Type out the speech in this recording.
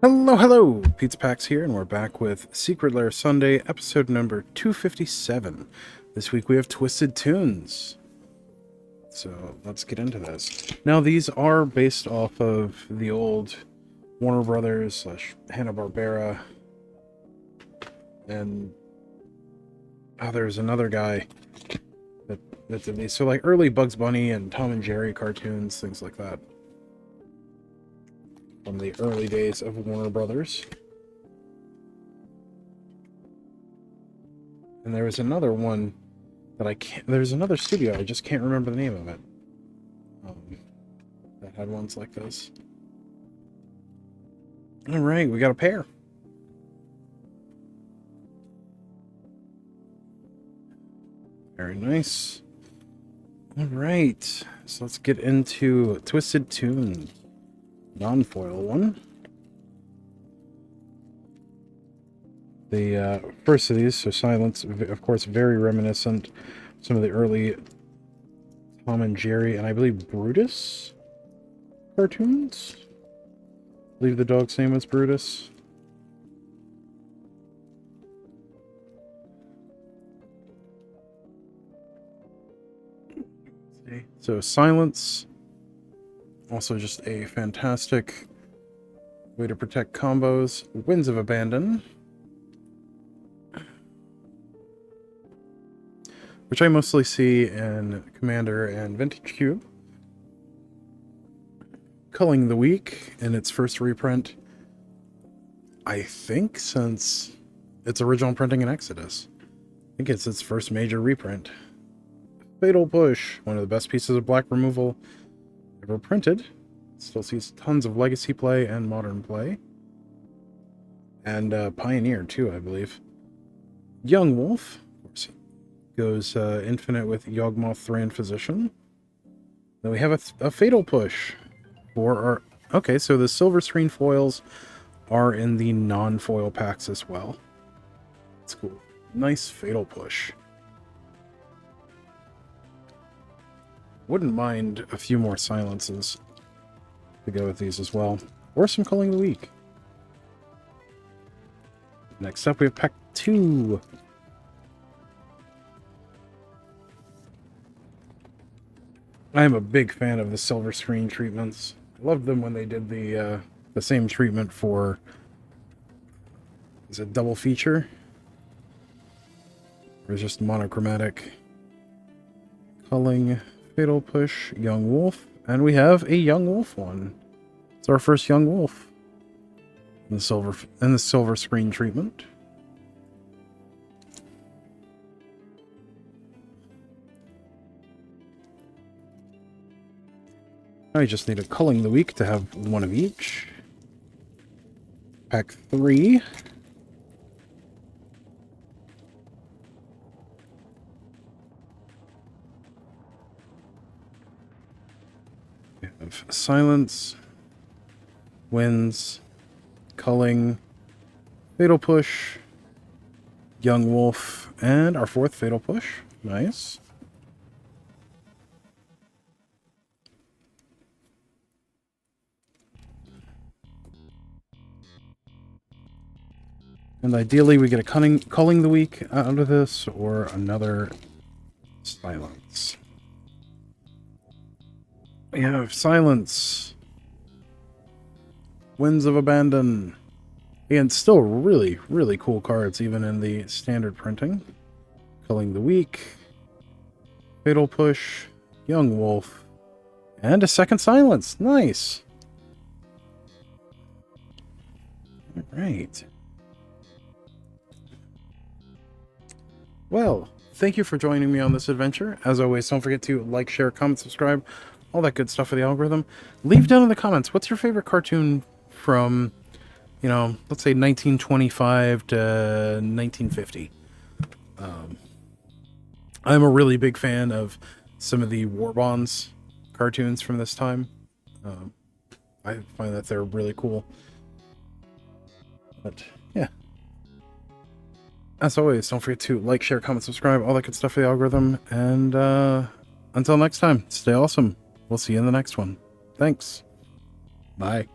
Hello, hello! Pizza Pax here, and we're back with Secret Lair Sunday, episode number 257. This week we have Twisted Toons. So, let's get into this. Now, these are based off of the old Warner Brothers / Hanna-Barbera. And there's another guy that did these. So, like, early Bugs Bunny and Tom and Jerry cartoons, things like that. From the early days of Warner Brothers. And there was another one that there's another studio, I just can't remember the name of it. That had ones like this. Alright, we got a pair. Very nice. Alright, so let's get into Twisted Toons. Non-foil one. The first of these, so Silence, of course, very reminiscent. Some of the early Tom and Jerry, and I believe Brutus cartoons. I believe the dog's name was Brutus. So Silence. Also just a fantastic way to protect combos. Winds of Abandon. Which I mostly see in Commander and Vintage Cube. Culling the Weak in its first reprint. I think since its original printing in Exodus. I think it's its first major reprint. Fatal Push, one of the best pieces of black removal ever printed. Still sees tons of legacy play and modern play. And Pioneer, too, I believe. Young Wolf, of course, goes infinite with Yawgmoth Thran Physician. Then we have a Fatal Push for our... Okay, so the silver screen foils are in the non-foil packs as well. That's cool. Nice Fatal Push. Wouldn't mind a few more silences to go with these as well. Or some Culling the Weak. Next up we have pack 2. I am a big fan of the silver screen treatments. I loved them when they did the same treatment for... Is it double feature? Or is it just monochromatic? Culling... Fatal Push, Young Wolf, and we have a Young Wolf one. It's our first Young Wolf in the silver screen treatment. I just need a Culling the Weak to have one of each. Pack 3. Silence, Winds, Culling, Fatal Push, Young Wolf, and our fourth Fatal Push. Nice. And ideally we get a Culling the Weak out of this, or another Silence. We have Silence, Winds of Abandon, and still really, really cool cards, even in the standard printing. Culling the Weak, Fatal Push, Young Wolf, and a second Silence. Nice. All right. Well, thank you for joining me on this adventure. As always, don't forget to like, share, comment, subscribe, all that good stuff for the algorithm. Leave down in the comments, what's your favorite cartoon from, you know, let's say 1925 to 1950. I'm a really big fan of some of the War Bonds cartoons from this time. I find that they're really cool. But, yeah. As always, don't forget to like, share, comment, subscribe, all that good stuff for the algorithm. And until next time, stay awesome. We'll see you in the next one. Thanks. Bye.